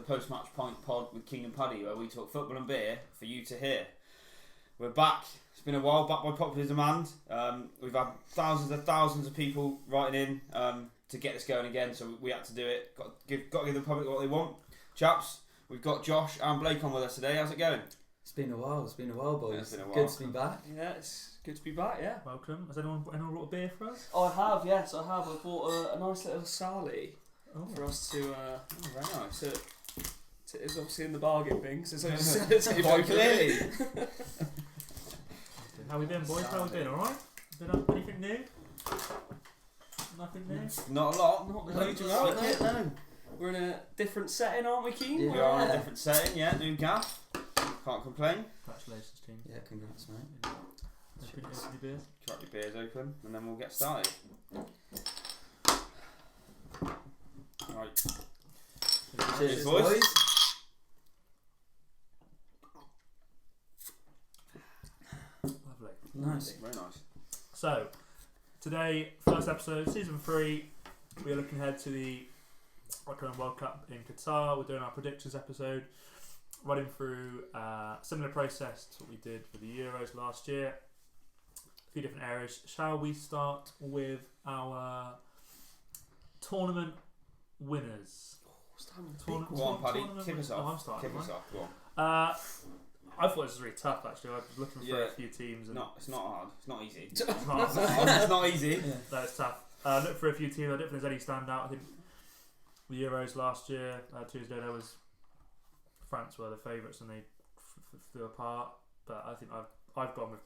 post-match point pod with King and Paddy, where we talk football and beer for you to hear. We're back. It's been a while, back by popular demand. We've had thousands of people writing in to get this going again, so we had to do it. Got to give the public what they want. Chaps, we've got Josh and Blake on with us today. How's it going? It's been a while, boys. Yeah, it's been a while. Good to be back. Yeah, it's good to be back, yeah. Welcome. Has anyone brought a beer for us? I have, yes, I have. I bought a nice little Sally for us to... very nice. It's obviously in the bargain bin, so Quite clearly. How we been, boys? How we been? Alright? Been up anything new? Nothing new? Not a lot. Not Loads loads around of it, no. We're in a different setting, aren't we, Keen? Yeah. We are in a different setting, yeah. New gaff. Can't complain. Congratulations, team. Yeah, congrats, mate. Open your beers. Crack your beers open, and then we'll get started. Right. Cheers, boys. Lovely. Nice. Very nice. So, today, first episode, season 3. We are looking ahead to the upcoming World Cup in Qatar. We're doing our predictions episode, running through a similar process to what we did for the Euros last year. A few different areas. Shall we start with our tournament winners? Go on, Paddy. Kick us Oh, I'm off. starting. Kick us off. Go on. I thought this was really tough, actually. I was looking for a few teams. And It's not hard. It's not easy. it's not- It's not easy. Yeah. No, it's tough. Look for a few teams. I don't think there's any standout. I think the Euros last year, Tuesday, there was France were the favourites and they flew apart. But I think I've gone with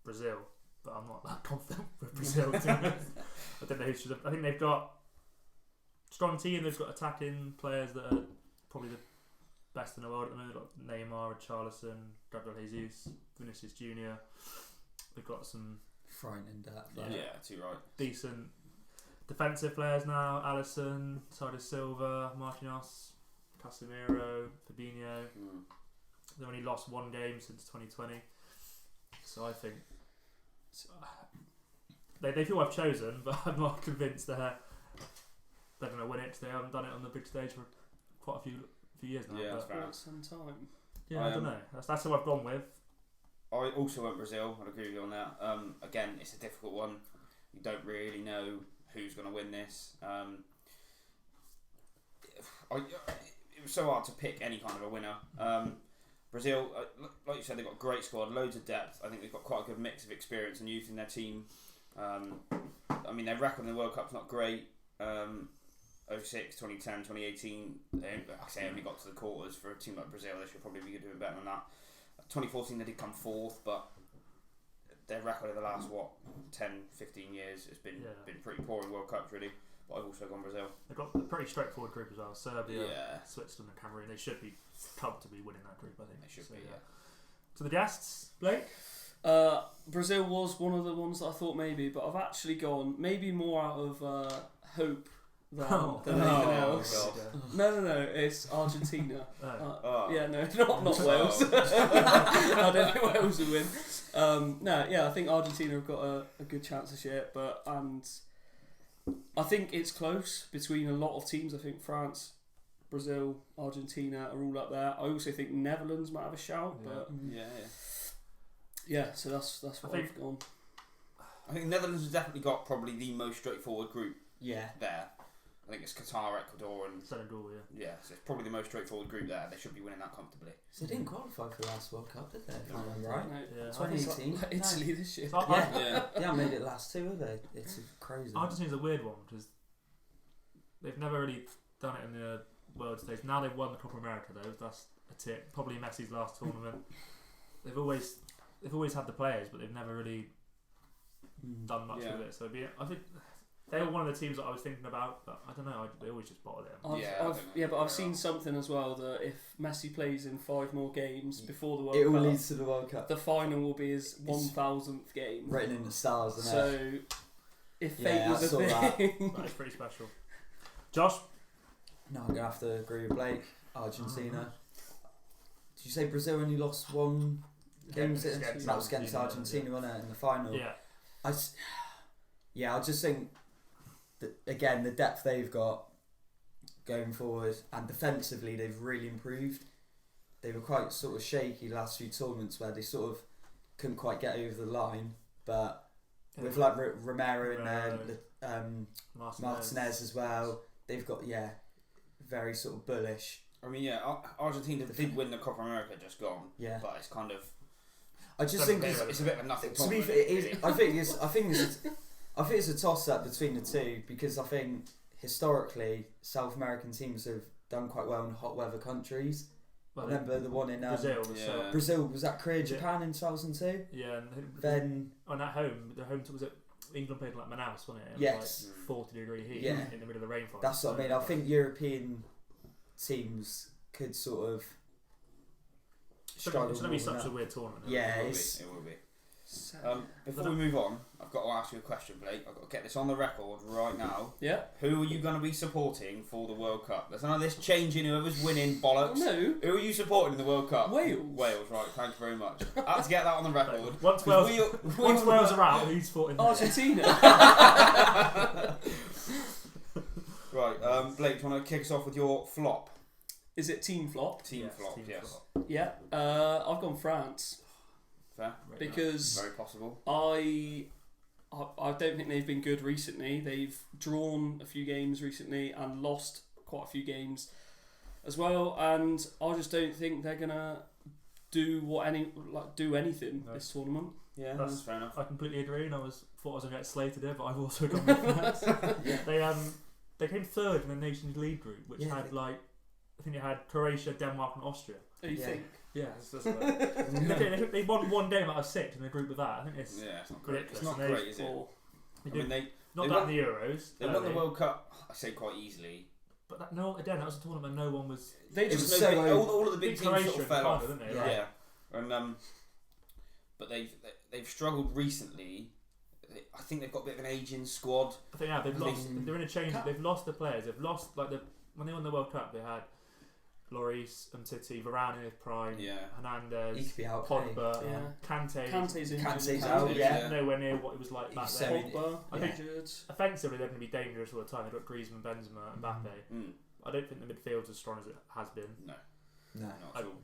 Brazil, but I'm not that confident with Brazil. To be honest. I don't know who should have. I think they've got strong team. They've got attacking players that are probably the best in the world at the moment. They've got Neymar, Richarlison, Gabriel Jesus, Vinicius Junior. They've got some Frightening depth. Yeah, too right. decent defensive players now. Alisson, Thiago Silva, Marquinhos, Casemiro, Fabinho. They've only lost one game since 2020, so I think they feel I've chosen, but I'm not convinced they're going to win it because they haven't done it on the big stage for quite a few years now. Yeah, that's but fair enough. Some time. yeah, I don't know. That's who I've gone with. I also went Brazil. I'd agree with you on that. Again, it's a difficult one. You don't really know who's going to win this. It was so hard to pick any kind of a winner. Brazil, like you said, they've got a great squad, loads of depth. I think they've got quite a good mix of experience and youth in their team. I mean, their record in the World Cup's not great. 06, 2010, 2018, they only got to the quarters. For a team like Brazil, they should probably be doing better than that. 2014 they did come fourth, but their record in the last 10, 15 years has been pretty poor in World Cups really. But I've also gone Brazil. They've got a pretty straightforward group as well. Serbia, Yeah. Switzerland and Cameroon. They should be comfortably winning that group, I think. They should So, be, yeah. To the guests, Blake? Brazil was one of the ones that I thought maybe, but I've actually gone maybe more out of hope than anything else. God. No, it's Argentina. Oh. Yeah, no, not Wales. I don't think Wales will win. I think Argentina have got a good chance this year, and I think it's close between a lot of teams. I think France, Brazil, Argentina are all up there. I also think Netherlands might have a shout, but so that's what I've gone. I think Netherlands has definitely got probably the most straightforward group Yeah. there. I think it's Qatar, Ecuador, and Senegal, yeah, so it's probably the most straightforward group there. They should be winning that comfortably. So they didn't qualify for the last World Cup, did they? If I remember right. No, Yeah. 2018. like Italy this year. Yeah. Yeah, made it last two, have they? It's crazy. Argentina's a weird one because they've never really done it in the world stage. Now they've won the Copa America though. That's a tip. Probably Messi's last tournament. They've always had the players, but they've never really done much with it. So I think they were one of the teams that I was thinking about, but I don't know. They always just bottle it. I've seen something as well that if Messi plays in 5 more games before the World it all Cup, leads to the World Cup. the final will be his 1,000th game. Written in the stars, isn't it? So if fate was a thing, That is pretty special. Josh? No, I'm going to have to agree with Blake. Argentina. Did you say Brazil only lost one game? That was against Argentina, wasn't it, in the final? Yeah. I just think that, again, the depth they've got going forward, and defensively they've really improved. They were quite sort of shaky last few tournaments where they sort of couldn't quite get over the line, but with like Romero in there, Martinez as well, they've got very sort of bullish. I mean, Argentina did win the Copa America just gone. Yeah, but it's kind of. I just think it's a bit of a nothing. To be fair, I think it's a toss up between the two, because I think historically South American teams have done quite well in hot weather countries. Well, remember the one in Brazil was that Korea, Japan in 2002. Yeah, and then on that the home was it England played like Manaus, wasn't it? Yes, like 40-degree heat in the middle of the rainforest. That's what I mean. I think European teams could sort of struggle. It's going to be such a weird tournament. Yeah, it will be. Before we move on, I've got to ask you a question, Blake. I've got to get this on the record right now. Yeah. Who are you going to be supporting for the World Cup? There's none of this changing whoever's winning bollocks. No. Who are you supporting in the World Cup? Wales. Wales, right. Thank you very much. I had to get that on the record. Once Wales are out, who's supporting Argentina. Right, Blake, do you want to kick us off with your flop? Is it team flop? Team flop. Yeah. I've gone France. Fair. Because very possible. I don't think they've been good recently. They've drawn a few games recently and lost quite a few games as well, and I just don't think they're gonna do anything this tournament. Yeah, that's fair enough. I completely agree, and thought I was gonna get slated here, but I've also gone with France. They came third in the Nations League group, which had I think it had Croatia, Denmark, and Austria. You think? Yeah, they won one game out of 6 in the group with that. I think it's it's not great. ridiculous. It's not great, is it? They won the Euros. They won the World Cup, I say quite easily. But that was a tournament no one was. All of the big teams sort of fell off. Didn't they? Yeah. And but they've struggled recently. I think they've got a bit of an ageing squad. I think they've lost. They're in a change. They've lost the players. They've lost when they won the World Cup. They had Lloris, Umtiti, Varane in his prime, Hernandez, Pogba, Kante's out. Nowhere near what it was like back then. Pogba, I think offensively they're going to be dangerous all the time. They've got Griezmann, Benzema, and Mbappe. I don't think the midfield's as strong as it has been. No, not at all.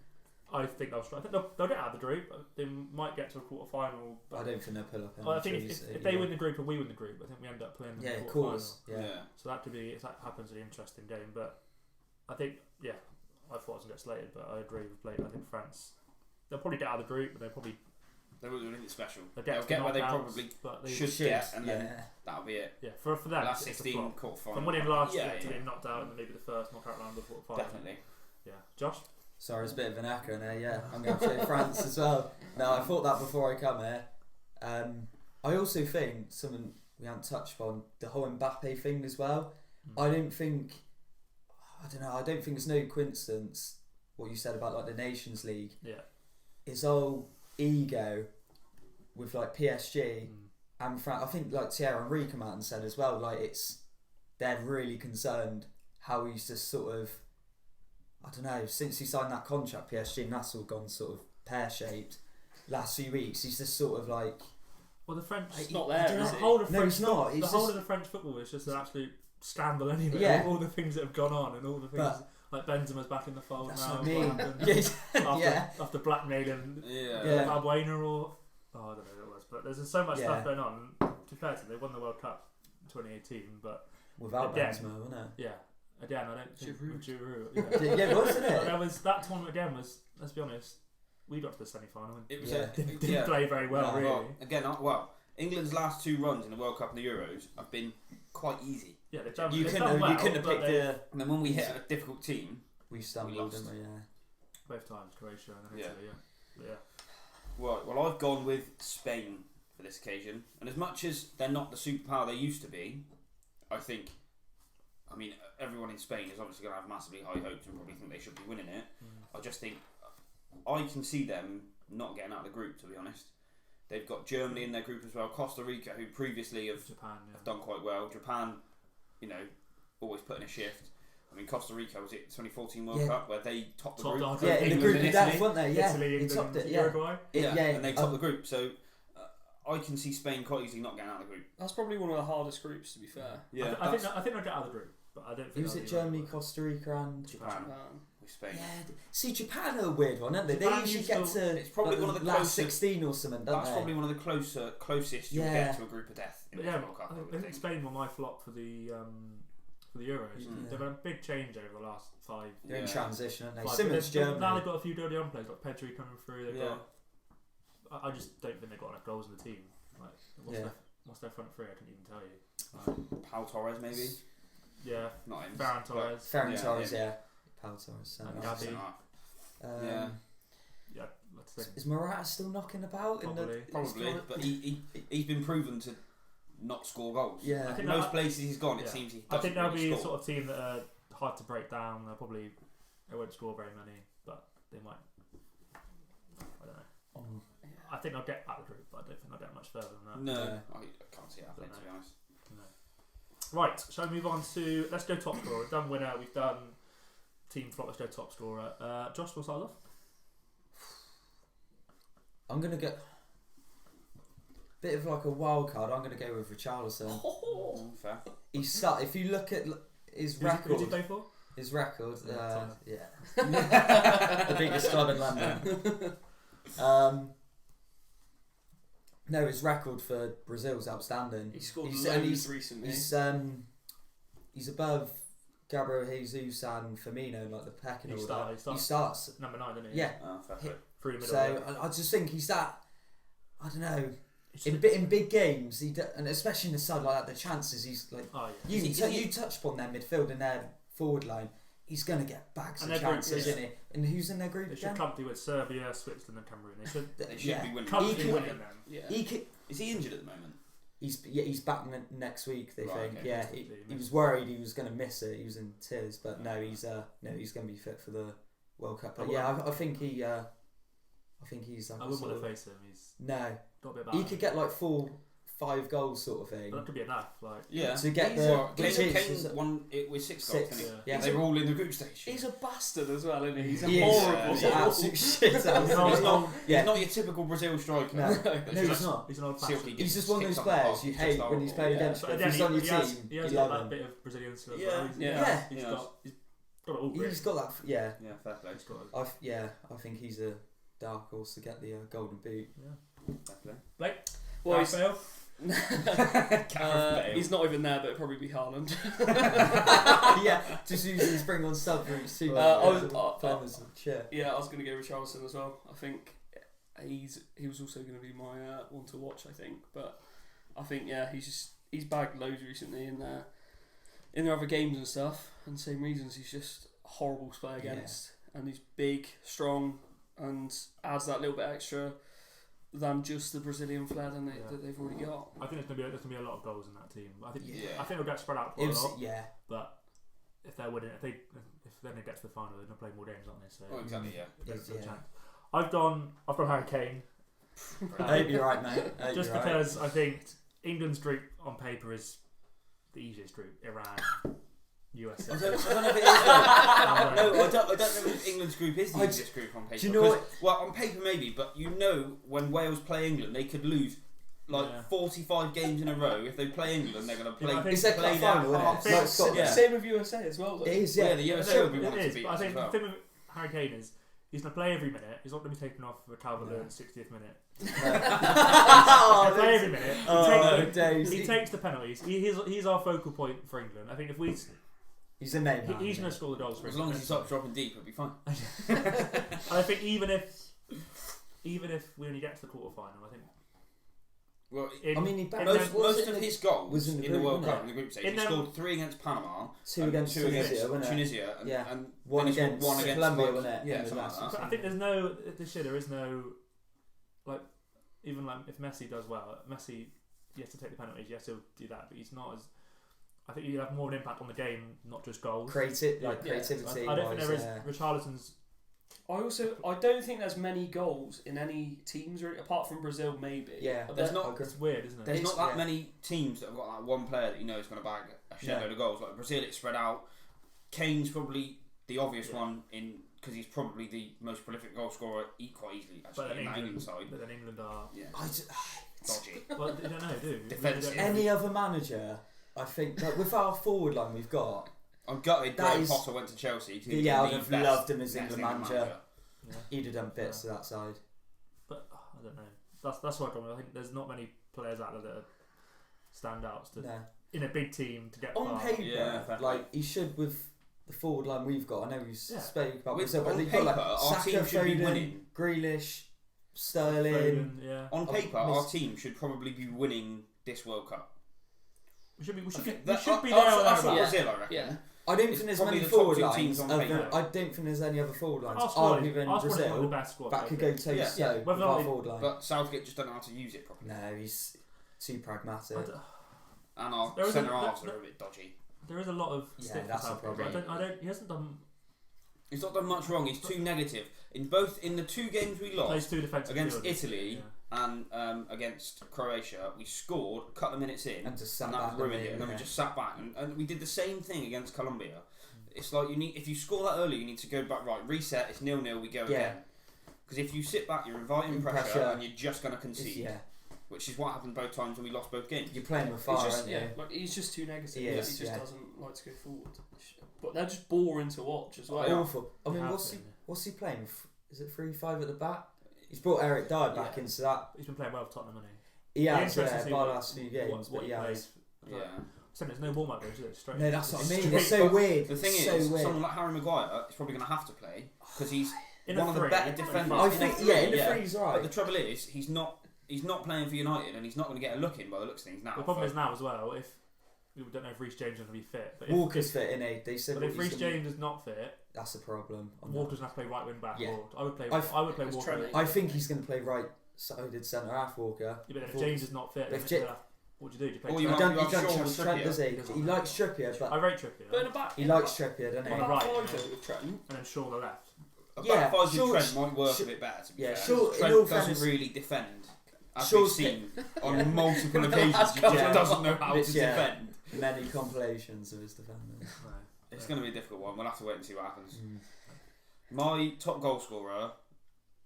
I think they'll struggle. I think they'll get out of the group. They might get to a quarter final. I don't think they'll pull up. I think if they win the group and we win the group, I think we end up playing the quarter final. Yeah. So that could be, if that happens, an interesting game. But I think, I thought I was going to get slated, but I agree with Blake. I think France, they'll probably get out of the group, but they will do anything special. They'll get where they probably should get, and then that'll be it. Yeah, for them, last 16 quarter final. From winning last year to being knocked out in maybe the first knockout round of the quarter final. Definitely. Yeah, Josh. Sorry, it's a bit of an echo there. Yeah, I'm going to say France as well. No, I thought that before I come here. I also think something we haven't touched on, the whole Mbappe thing as well. I don't think it's no coincidence what you said about the Nations League. Yeah. His whole ego with PSG and France. I think Thierry Henry came out and said as well, they're really concerned how he's just sort of, I don't know, since he signed that contract PSG, and that's all gone sort of pear-shaped last few weeks, he's just sort of well, the French, it's not there, is it? It's not. The whole of the French football is just an absolute scandal anyway. Yeah. All the things that have gone on and all the things like Benzema's back in the fold that's now. What I mean. After blackmailing Balbuena or I don't know what it was, but there's so much stuff going on. To be fair to them, they won the World Cup in 2018, but without Benzema, wasn't it? Yeah. Again, I don't think Giroud. Wasn't it? That tournament again was. Let's be honest, we got to the semi-final. It was didn't play very well, really. Well, again, England's last 2 runs in the World Cup and the Euros have been quite easy. Yeah, they've done. You couldn't have picked and then when we hit a difficult team, we stumbled, didn't we? Yeah. Both times, Croatia and then Italy. Yeah. Well, I've gone with Spain for this occasion, and as much as they're not the superpower they used to be, I think. I mean, everyone in Spain is obviously going to have massively high hopes and probably think they should be winning it. I just think I can see them not getting out of the group, to be honest. They've got Germany in their group as well, Costa Rica, who previously have done quite well. Japan, always put in a shift. I mean, Costa Rica was it 2014 World Cup where they topped the group. Yeah, in the group of death, weren't they? Yeah, Italy, England, topped it. Uruguay. And they topped the group. So I can see Spain quite easily not getting out of the group. That's probably one of the hardest groups, to be fair. Yeah, I think they'll get out of the group. but I don't think. Who was that'll it? be Germany, right. Costa Rica, and Japan with Spain. yeah. See, Japan are a weird one, aren't they? They Japan usually used get to- to It's probably like, one of the last closest- 16 or something, don't That's they? probably one of the closest you'll Yeah. get to a group of death in But the yeah, World Cup. I I would think think. Spain were my flop for the Euros. Mm. They've had a big change over the last 5. They're in Yeah. transition, aren't they? Like, Similar to Germany. now they've got a few dirty young players like Pedri coming through. They've Yeah. got. I just don't think they've got enough goals in the team. Like, what's their front three? I couldn't even tell you. Pau Torres maybe. Yeah, Not him. Ferran Torres. Ferran Yeah, Torres, yeah. yeah. Pau Torres. And But, Gavi. centre half. Um, Yeah, let's think. Is Morata still knocking about in the? Probably. Probably, but he's been proven to not score goals. Yeah. I think Most that- places he's gone, it yeah. seems he I doesn't think they'll really be a score. sort of team that are hard to break down. They won't score very many, but they might. I don't know. I think they'll get out of the group, but I don't think they'll get much further than that. No, Yeah. I can't see it happening, to be honest. Right, shall we move on to let's go top scorer. We've done winner, we've done team flop. Let's go top scorer. Josh, we'll start us off. I'm gonna get bit of like a wild card. I'm gonna go with Richarlison. Fair. He start. If you look at his Who record, did you play for? his record, Yeah, yeah, the biggest club in London. No, his record for Brazil's outstanding. He scored He's- loads and he's- recently. He's above Gabriel Jesus and Firmino in like the pecking He order. starts. He starts. Number 9, didn't he? Yeah. Fair Hit- play. Through the middle. So of it. I just think he's that. I don't know. It's In just- in big games, and especially in the side like that, the chances he's like Oh yeah. you touched upon their midfield and their forward line. He's gonna get bags And of their group, chances, yeah. isn't he? And who's in their group They should again? comfortably with Serbia, Switzerland, and Cameroon. They should They should Yeah. be winning. comfortably could- winning them. Yeah. He could, Is he injured at the moment? he's back next week. They Right, think. okay. Yeah, he was worried he was gonna miss it. He was in tears, but no, he's gonna be fit for the World Cup. But yeah, I think he's. Like I a wouldn't sort want of- to face him. He's No, got a bit of he could get like 4-5 goals sort of thing. But that could be enough. Like Yeah. To get He's the- got- which Kane is- won it with 6 goals, 6, didn't he? yeah. They were all in the group stage. He's a bastard as well, isn't he? He's a He is. horrible. He's an absolute shit. He's house. not- He's not, Yeah. he's not your typical Brazil striker. No, That's no, he's just not. he's an old silky. fashioned. He's just one of Kicks those up the players park, you just hate when he's horrible. playing Yeah. against you. But If again, he's on your he team, has you got love that him. bit of Brazilian skill. Yeah. Yeah. He's Yeah. got it all. He's got that. Yeah, Yeah, fair play. He's got it. I think he's a dark horse to get the golden boot. Fair play. Well, he's, Fail. he's not even there, but it'd probably be Haaland. Yeah, just using his bring on sub routes too. Playing as a chair. Yeah, I was going to go with Richarlison as well. I think he was also going to be my one to watch. I think, but I think he's bagged loads recently in their other games and stuff, and same reasons. He's just horrible to play against, and he's big, strong, and adds that little bit extra than just the Brazilian flair that they've already got. I think there's gonna be a lot of goals in that team. I think Yeah. they'll get spread out It quite a was, lot. yeah. But if they're winning, if they're going to get to the final, they're going to play more games, aren't they? So Oh, exactly, yeah. there's a Yeah. chance. I've gone Harry Kane. I hope you're right, mate. I hope Just you're right. because I think England's group on paper is the easiest group. Iran, USA. I don't know if it is. No, I don't know if England's group is the I- easiest group on paper. do you know because- Well, on paper maybe, but you know when Wales play England, they could lose like 45 games in a row. If they play England, they're going to play. I think It's their play cup their final, hearts isn't it? out. Like Scotland. Yeah. Same with USA as well. Though. It is, Yeah, yeah. the No, USA will be it wanting to is, beat but I us think as well. the thing with Harry Kane is he's going to play every minute. He's not going to be taken off for Calvert-Lewin at the 60th minute. He's going to play every minute. Days. He takes the penalties. He's our focal point for England. I think if we, He's a name. he's going to score the goals for As England. long as he stops dropping deep, it'll be fine. I think even if we only get to the quarter final, I think. Well, I mean, he backed most of his goals was in the group, World wasn't Cup in the group stage. In He them- scored 3 against Panama, 2 and against 2 Tunisia, wasn't it? Tunisia, and, Yeah. and One then he scored against 1 against Colombia, like, wasn't it? Yeah, In the something last like But that. I think there's no this year. There is no like even like if Messi does well, Messi he has to take the penalties. He has to do that, but he's not as. I think he'll have more of an impact on the game, not just goals. Creativity. I don't think there is. Richarlison's. I don't think there's many goals in any teams, really, apart from Brazil, maybe. Yeah. There's not- It's weird, isn't it? There's It's- not that yeah. many teams that have got like one player that you know is going to bag a shed load of goals. Like Brazil, it's spread out. Kane's probably the obvious one because he's probably the most prolific goal scorer quite easily But actually then in that England England, side. but then England are. Yeah, I just, dodgy. Well, they don't know, do they? Defensive. They don't- any other manager, I think, like, with our forward line we've got, I'm gutted That Graham is- Potter went to Chelsea. 'cause Yeah, I'd he's have the best loved him as next England manager. Yeah. He'd have done bits to that side. But I don't know. That's what I think. There's not many players out there that are standouts to No. in a big team to get On far. paper, Yeah, fair like he should with the forward line we've got. I know we spoke about With- Brazil, but on they've got like paper, our Saka, team should be Foden, winning. Grealish, Sterling. Foden, yeah. On I've paper, our missed- team should probably be winning this World Cup. We should be. We should Okay, be. We that- should be that's- there. or that's what thereabouts. Brazil, I reckon. Yeah. I don't think there's Probably many the top forward two lines. teams on Other, paper. I don't think there's any other forward lines Our squad other is than one of the Brazil best squads. that could go toe to Yeah. toe with Whether our they- forward line. But Southgate just don't know how to use it properly. No, he's too pragmatic. And our There is a- centre halves there- are a bit dodgy. There is a lot of Yeah, stick for that's a Southgate. problem. I don't. He hasn't done. He's not done much wrong. He's too negative. In the 2 games we Plays lost 2 defensive against fielders. Italy Yeah. and against Croatia, we scored a couple of minutes in, And just sat and back that ruined and it. And then we yeah. just sat back, and we did the same thing against Colombia. It's like if you score that early, you need to go back. Right, reset. It's 0-0. We go Yeah. again. Because if you sit back, you're inviting pressure, and you're just going to concede. Yeah, Which is what happened both times when we lost both games. you're playing with He's fire, just, aren't you? like he's just too negative. He He is, just yeah. doesn't like to go forward. But they're just boring to watch as well. Yeah. Awful. I mean, Have what's he? been, yeah. What's he playing? Is it 3-5 at the back? He's brought Eric Dyer back Yeah. into that. He's been playing well for Tottenham, hasn't He he? has, Interesting to yeah, see by what- the last few games, what but he yeah. plays. Yeah. So there's no warm up, is it? Straight. No, that's what I mean. straight It's so back. weird. The thing It's is, so weird. someone like Harry Maguire is probably going to have to play because he's In one a of the three, better in a defenders. three. I in a think, three, yeah, in the three's right. But the trouble is, he's not playing for United, and he's not going to get a look in by the looks of things now. The problem is now as well. If we don't know if Reece James is going to be fit, but if, Walker's fit in a. They said but what if he's Reece gonna- James is not fit, that's a problem. on that. Walker's going to have to play right wing back. Yeah. Or I would play. I've- I would play It's Walker. Trent. I think he's going to play right-sided centre half. Walker. Yeah, but if Walker's- James is not fit, If then Ja- what do you do? Do you play? Or You you Trent? might- don't, you have don't Shaw trust and Trent, Trippier. does he? He doesn't He know. likes Trippier, I but rate Trippier. But in a back, he likes Trippier, doesn't On he? the right, five yeah. though with Trent. And then Shaw on the left. A Yeah, back five with Shaw- Trent might work Sh- a bit better. To be yeah, fair. Shaw- in Trent all doesn't fairness- really defend, as Shaw's we've seen on multiple The occasions. last He couple just of doesn't know how to months, yeah. defend. Many compilations of his defenders. Right. It's going to be a difficult one. We'll have to wait and see what happens. Mm. My top goal scorer,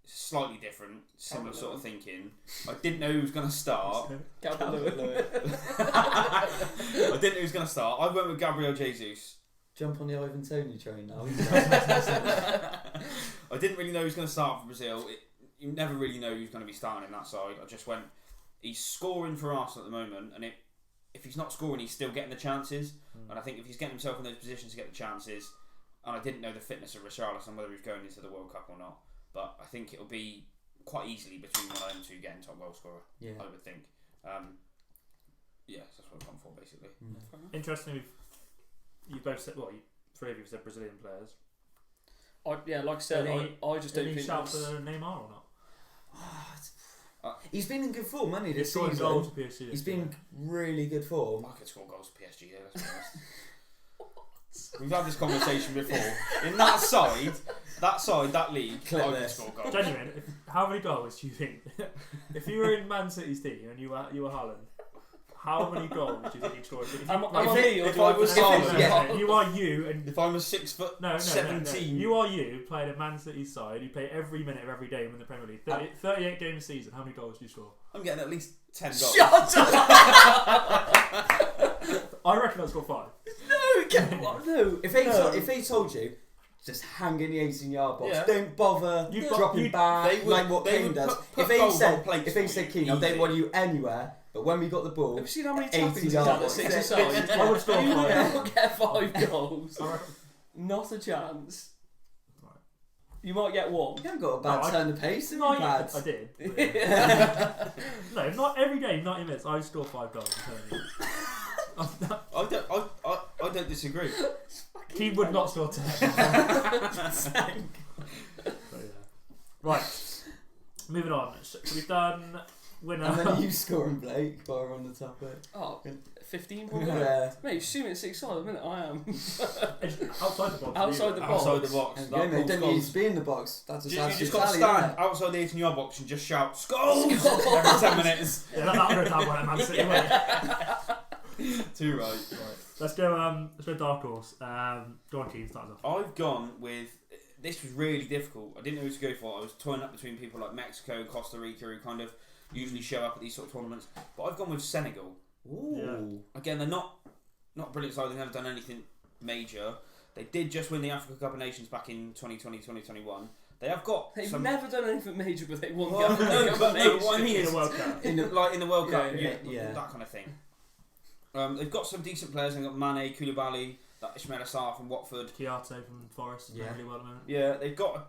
slightly different, similar Calvert sort of thinking. I didn't know who was going to start. Calvert-Lewin. I didn't know who was going to start. I went with Gabriel Jesus. Jump on the Ivan Toney train now. I didn't really know who was going to start for Brazil. You never really know who's going to be starting in that side. I just went, he's scoring for Arsenal at the moment, and if he's not scoring, he's still getting the chances. And I think if he's getting himself in those positions to get the chances, and I didn't know the fitness of Richarlison, whether he's going into the World Cup or not, but I think it'll be quite easily between one of them two getting top goal scorer, Yeah. I would think. Yeah, so that's what I've gone for, basically. Interestingly, you both said, well, three of you said Brazilian players. Yeah, like I said, I just don't Any think shout for that's- Neymar or not? He's been in good form, hasn't he, He's this scoring season? goals for PSG. He's been really good form. I could score goals for PSG, yeah, let's be honest. We've had this conversation before. In that side, that league, Clip I could this. score goals. Genuine. How many goals do you think? If you were in Man City's team and you were Haaland, how many goals do you think you'd score? Am Right, I if me it- or if do I I was put Haaland, Haaland? yeah. You are you and If I'm a 6 foot no, 17, You are you playing at Man City's side. You play every minute of every game in the Premier League. 38 games a season. How many goals do you score? I'm getting at least 10 goals. Shut up! I reckon I'd score 5. No. If they told you, just hang in the 18-yard box, Yeah. don't bother You'd- dropping you'd- back they would- like what they Kane would does. put If they goals on said, plates if they for said, you, Kane, I don't easy. want you anywhere, but when we got the ball, Have you seen how many 80 tappings he's yards. done at 6 aside? I would score You would 5. not get 5 goals. I reckon. Not a chance. Right. You might get one. you haven't got a bad No, I- turn of pace, have No, you, lads? I did. No, not every game, 90 minutes. I score 5 goals. I'm telling you. I don't disagree. He would not score 10. But yeah. Right. Moving on. So we've done winner. And then you scoring, Blake, while we're on the topic. Oh, 15 probably. Yeah. Mate, assuming it's 6 side at the minute, I am. Outside the box. Outside the box. Outside the box. And That go, mate, goal's don't goals. need to be in the box. That's You just just got to tally, stand innit? outside the 18-yard box and just shout, "Skulls!" every 10 minutes. Yeah, that would have done one at Man City, wouldn't it? Too right. Right. Let's go dark horse. Go on, Keane, start us off. I've gone with. This was really difficult. I didn't know who to go for. I was toying up between people like Mexico, Costa Rica, who kind of usually show up at these sort of tournaments. But I've gone with Senegal. Ooh. Again, they're not brilliant side. They've never done anything major. They did just win the Africa Cup of Nations back in 2020-2021. They have got They've some... never done anything major, but they won Well, the no, Africa but Cup no, what I mean in is the World Cup. in the World Cup, Yeah. that kind of thing. They've got some decent players. They've got Mane, Koulibaly, that Ismail Assar from Watford. Chiarte from Forest is doing really well at the moment. Yeah, they've got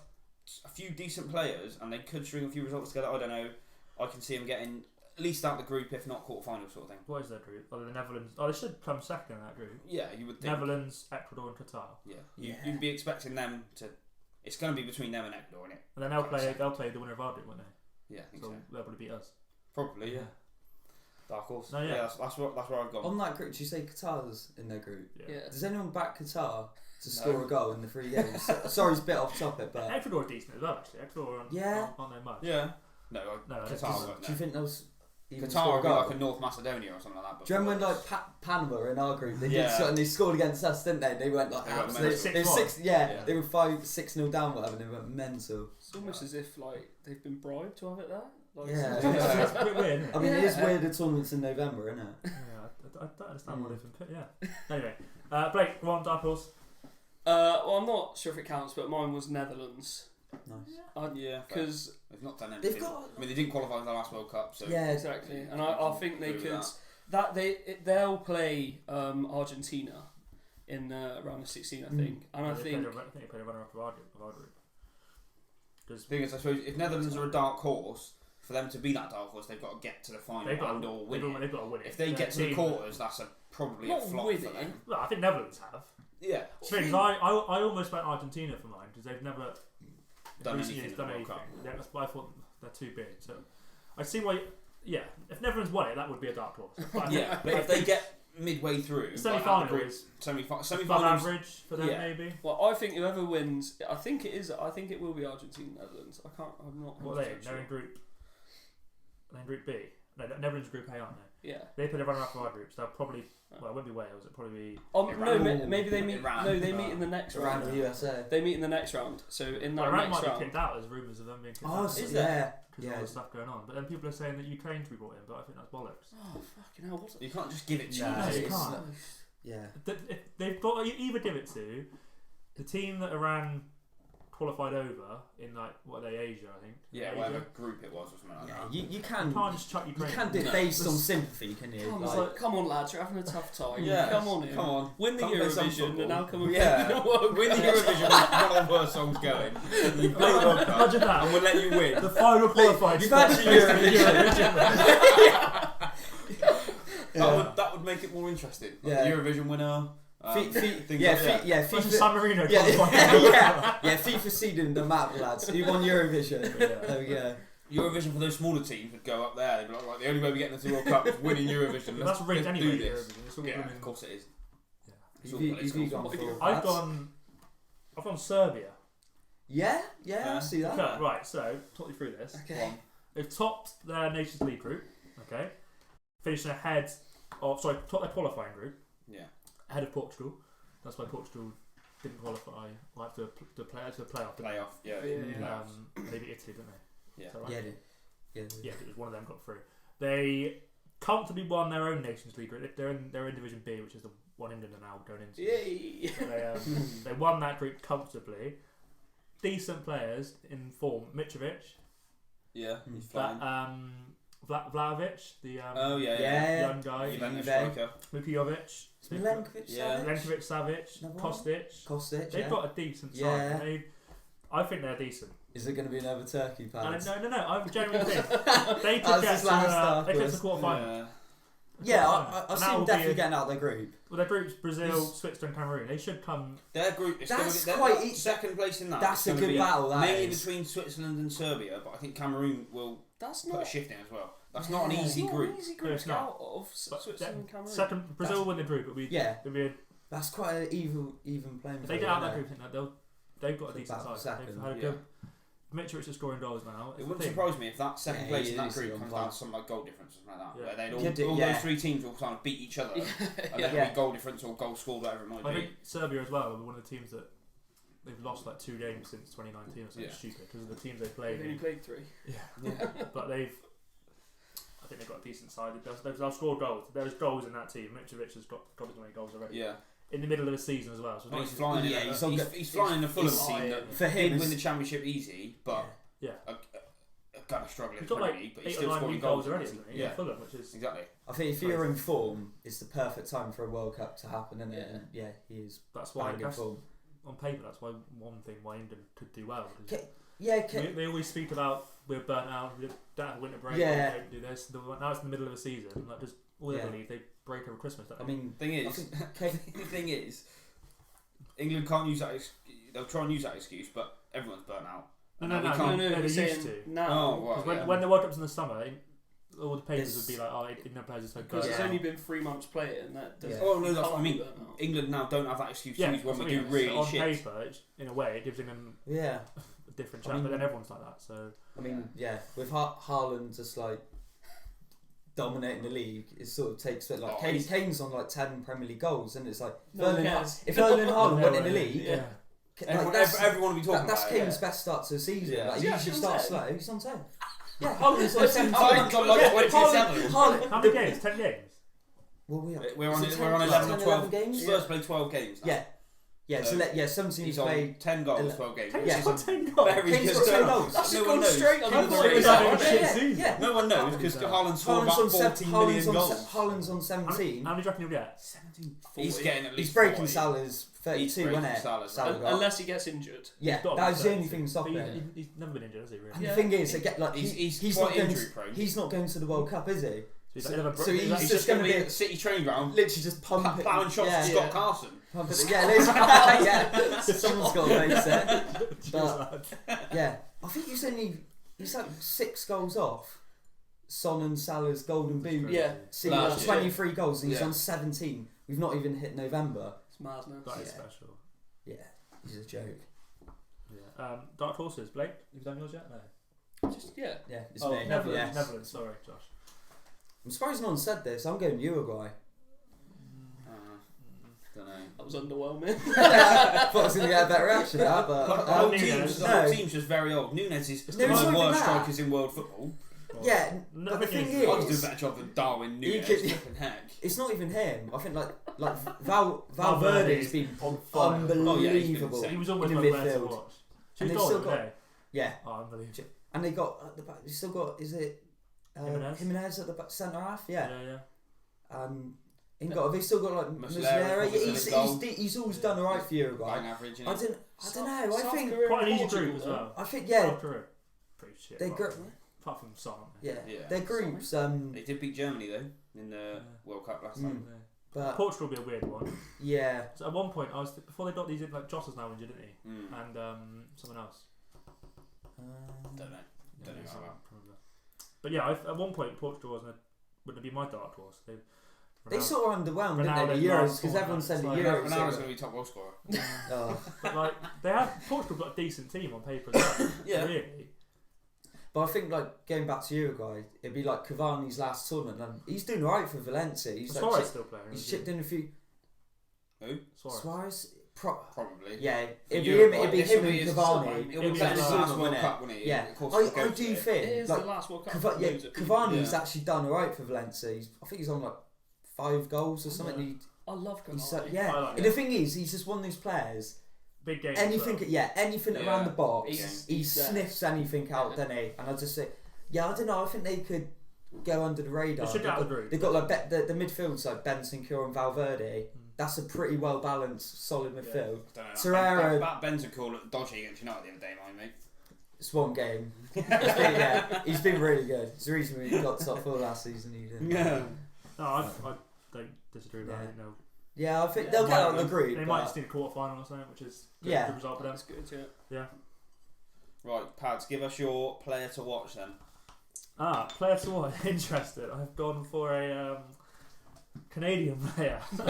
a few decent players, and they could string a few results together. I don't know. I can see them getting at least out the group, if not quarterfinal sort of thing. What is their group? Oh, the Netherlands. Oh, they should come second in that group. Yeah, you would think. Netherlands, Ecuador, and Qatar. Yeah, you'd be expecting them to. It's going to be between them and Ecuador, isn't it? And then they'll play the winner of our group, won't they? Yeah, I think so. They'll probably beat us. Probably, yeah. Dark horse. No, yeah. That's where I've gone. On that group, did you say Qatar's in their group? Yeah. Does anyone back Qatar to score a goal in the 3 games? Sorry, it's a bit off topic, but Ecuador are decent as well, actually. Ecuador aren't they much? Yeah. No, Qatar won't. do you think those even Qatar score a would be goal? like a North Macedonia or something like that. But Do you remember when Panama were in our group? They did Yeah. and they scored against us, didn't they? They went like They went absolute. mental. They were 6-1. Yeah. they were 5-6-0 down, whatever. And they went mental. It's almost as if like they've been bribed to have it there. Like, Yeah. It's a bit weird, isn't it? I mean, it is Yeah. weird. The tournament's in November, isn't it? Yeah, I don't understand why they've been put. Yeah. Anyway, Blake, go on, Dark Horse. Well, I'm not sure if it counts, but mine was Netherlands. Nice. Yeah, Because they've not done anything. They've got. I mean, they didn't qualify for the last World Cup, so Yeah, exactly, and I think they Agree could. with They'll play Argentina in round of 16, I think, and I think they played a runner-up of our group. the thing is, I suppose if Netherlands are a dark horse, for them to be that dark horse, they've got to get to the final and or win it. They've got to win it. If they get to the quarters, that's probably Not a flop win for it. them. Well, I think Netherlands have. Yeah. Because I almost went Argentina for mine because they've never Done recent anything years in done the World anything. Cup. Yeah, that's why I thought they're too big. So I see why. Yeah, if Netherlands won it, that would be a dark horse. But I Yeah, but if they get midway through, semi-final like, is semi-final, above average for them, Yeah. maybe. well, I think whoever wins, I think it will be Argentina, Netherlands. I'm not. What are they? 100% They're in group. They're in group B. No, Netherlands group A, aren't they? Yeah. They play the runner-up of our group, so they'll probably. Well, it won't be Wales. It'll probably be. No, Iran. maybe they meet. Iran. No, they meet in the next Around round. the USA. They meet in the next round. So in that Iran next might round, be kicked out. There's rumours of them being kicked Oh, out. so, Is yeah. there? Because of all the stuff going on. But then people are saying that Ukraine should be brought in, but I think that's bollocks. oh fucking hell! What? You can't just give it to No, No, you it's can't. not- Yeah. They've got you either give it to the team that Iran qualified over in like what are they, Asia, I think. Yeah, Asia. whatever group it was or something like Yeah, that. you You can can't just chuck you Ukraine. can do it No. based on sympathy, can you? It's like, come on, lads, you're having a tough time. Yeah, come on in. Come on. Win the Come play some Eurovision football. and now come and Yeah. play the World Win the Cup. Eurovision, one of the worst songs going. You play the World Cup, Imagine that. and we'll let you win. The final qualified You've spot had is your the Eurovision. That would make it more interesting. Like Yeah. the Eurovision winner. Things yeah, like that. Versus FIFA. San Marino Yeah, qualified. yeah, FIFA seeding the map, lads. Who won Eurovision? There we go. Eurovision for those smaller teams would go up there. They'd be like, right, the only way we get into the World Cup is winning Eurovision. That's rigged let's anyway. do this. Eurovision. It's all Yeah, blooming- of course it is. Yeah. It's all You've political. gone What for you- I've gone Serbia. Yeah, I see that. Okay, right, so talk you through this. Okay. They've topped their Nations League group. Okay, finished ahead of topped their qualifying group Yeah. ahead of Portugal. That's why Portugal didn't qualify. Like to play to the playoff. Playoff. Yeah. Yeah. They beat Italy, didn't they? Yeah. Is that right? Yeah. Yeah, it was one of them got through. They comfortably won their own Nations League group. They're in Division B, which is the one England are now going into. Yay! They won that group comfortably. Decent players in form. Mitrovic, Yeah. He's flying. Vlahovic, the Oh yeah. Yeah. young guy. Juventus Juve. striker. Mukijovic, Milenkovic, Yeah. Milenkovic, Savic, Another one? Kostic. Kostic. They've Yeah. got a decent side. Yeah. I think they're decent. Is it going to be another Turkey pads? No. I genuinely think they could That's get his to last they get to Dark the quarter final. Yeah. Yeah, I And see that them will definitely be getting out of their group. Well, their group's Brazil, Switzerland, Cameroon. They should come. Their group is That's gonna be, quite they're e- second place in that. That's It's a gonna good be battle, that mainly is. between Switzerland and Serbia, but I think Cameroon will That's put not a shift in as well. That's not an Yeah. easy not group. an easy No, group it's to get not. out of. But Switzerland and Cameroon. Second, Brazil win the group. It'll be Yeah. That's quite an even playing If field. they get out of isn't that it? group, they've got a For decent battle side. They've second, had a yeah. good. Mitrovic is scoring goals now. It It's wouldn't the thing. surprise me if that second Yeah, place he in that is group on comes par. down to something like goal difference or something like that. Yeah. Where they'd Could do, all yeah. those three teams will kind of beat each other, and then Yeah. it'll be goal difference or goal scored, whatever it might I be. think Serbia as well are one of the teams that they've lost like 2 games since 2019 or something Yeah. stupid because of the teams they've They've played. only played 3. Yeah. But I think they've got a decent side. They'll score goals. There's goals in that team. Mitrovic has got as many goals already. Yeah. in the middle of the season as well. So He's flying. Yeah, He's flying in a Fulham he's team flying. that For him, did win the championship easy, but Yeah. kind of struggling. He's got like but 8 he's or still 9 scoring league goals goals already, isn't isn't he? Yeah, Fulham, which is exactly. I think if you're in form, it's the perfect time for a World Cup to happen, isn't it? Yeah. And yeah, he is that's why bang in form. on paper that's why one thing why England could do well. They always speak about we're burnt out, we don't have a winter break, Yeah. we don't do this. Now it's in the middle of the season, like just all the other league they break over Christmas. Don't I they? mean, The thing is, England can't use that. They'll try and use that excuse, but everyone's burnt out. No, They they used saying to. now. Oh, right. Because when the World Cup's in the summer, all the papers would be like, "Oh, England players are so Because good." it's Yeah. only been 3 months playing, and that doesn't. Yeah. Oh no, that's what I mean. can't be burnt out. England now don't have that excuse to Yeah, use when that's we what I do mean. really on shit. paper, in a way, it gives England yeah. a different I chance. mean- But then everyone's like that, so I mean, yeah, with Haaland just like dominating the league, it sort of takes it. Like Oh, he's- Kane's on like 10 Premier League goals, and it's like No one Erling cares. if Erling Haaland went in the Yeah. league, Yeah. like, that's Everyone will be talking that's about it. Kane's best start to the season. Yeah. Like, Is he he usually actually on starts 10? slow. He's on 10. Yeah, Haaland's on 10. Haaland's on like 27. how many games? 10 games. Well, we are. We're Is on it 10 we're on 11 or 10, 12 games. Spurs play 12 games. Now. Yeah, so So 17 He's played. on 10 goals, ele- 12 games. Kane's which Yeah. is got 10 goals. very Kane's good got 10 start. goals. That's No just one gone knows. straight I on thought the it three. was having a shit season. Yeah. No one knows because Haaland's scored Haaland's about on 14 million goals. Haaland's on 17. How many do you reckon he'll get? 17. He's getting at least He's breaking 40. Salah's 32, breaking isn't it? Salah's, Salah right. got. Unless he gets injured. Yeah, He's got that was the about only thing stopping But him. he's never been injured, has he? Really? And Yeah. the thing is, like He's not quite going. injury prone. He's not going to the World Cup, is he? He's So- never so he's He's just going to gonna be be- at the City training ground Literally just pump it. plowing shots yeah, to Scott Carson. Pump it. Yeah, yeah. Someone's got to face it. But yeah, I think he's like 6 goals off Son and Salah's golden boot. Yeah. See, Last year. 23 goals and he's Yeah. on 17. We've not even hit November. It's madness. That is Yeah. special. Yeah, he's a joke. Yeah. Dark horses, Blake. You've done yours yet? No. Just, yeah. Yeah, it's Oh, me. Netherlands. Yeah. Netherlands. Sorry, Josh. I'm surprised no one said this. I'm going Uruguay. Don't know. That was underwhelming. Thought I was going to get a better reaction out, The but whole Nunez. team's just very old. Nunez is No, one it's of the not even worst that. strikers in world football. yeah. No, But the I think thing he's- I could do a is, better job than Darwin You Nunez. could- Flipping heck. it's not even him. I think like Valverde's Valverde's been on fire. unbelievable. Oh, yeah, he's been insane. He was almost in like the Blair to midfield. watch. And She's they've got still it got- today. Yeah, Oh, unbelievable. and they got at the back. They still got. Is it Jimenez at the back, centre half? Yeah. They still got like Muslera, Muslera. He's always done alright for Uruguay. Bang average. I don't know. I South think. Korea Quite an and easy group Portugal, as well. I think yeah. South Korea, pretty shit. They apart gr- apart from Son. Yeah. Yeah. Their groups. They did beat Germany though in the World Cup last time. But Portugal will be a weird one. yeah. So at one point, before they got these in, like Joss is now injured, isn't he? Mm. And someone else. Don't know. Don't know someone, how probably. But yeah, at one point Portugal wouldn't it be my dark horse? They sort of underwhelmed, didn't they? Ronaldo's The Euros, last because one, everyone said the like- Euros. Ronaldo's going to be top goal scorer. Oh. But like they have Portugal got a decent team on paper as well. Yeah. Really. But I think like going back to Uruguay, it'd be like Cavani's last tournament, and he's doing alright for Valencia. He's like Suarez still playing. he's isn't chipped in a few. Who? he? Suarez. Suarez, Probably. yeah, For it'd be Uruguay, him. It'd be this him will and his- Cavani. It'll It'll be be his his last tournament, World wouldn't it? Cup, wouldn't it? Yeah, Of course I he'll go do for it. It think is like the last World Cup. Yeah, Lose it. Cavani's Yeah. actually done alright for Valencia. I think he's on like 5 goals or something. Yeah. I love He's Cavani. so, yeah. I like And the thing is, he's just one of those players. Big game. Anything, anything Yeah. around the box, He's he there. sniffs anything out, doesn't he? And I just say, I don't know. I think they could go under the radar. They should get out of the group. They've got like the midfield's like Bentancur and Valverde. That's a pretty well balanced, solid midfield. I don't know. Torreira- That Bentancur looked dodgy against United the other day, mate. It's one game. He's been really good. It's the reason we got top 4 last season. He did. Yeah. No, I don't disagree with that. Yeah. I think they'll Yeah, I think Yeah, they'll they get might- out of the group. They but- might just need a quarter final or something, which is good, Yeah. good result for them. That's good, yeah. Right, Pads, give us your player to watch then. Player to watch. Interested. I've gone for a Canadian player. No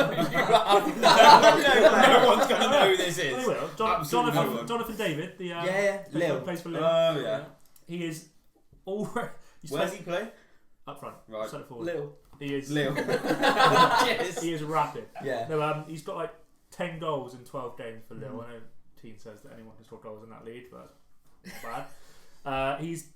one's going to know who this They is. will. Absolutely no one. Jonathan David, the Lille. plays for Lille. Oh, yeah. He is already. Where's he play? Up front. Right. Centre forward. Lil. He is. Lille. Yes. He is rapid. Yeah. No, he's got like 10 goals in 12 games for Lille. Mm. I know Teen says that anyone can score goals in that league, but it's bad. He's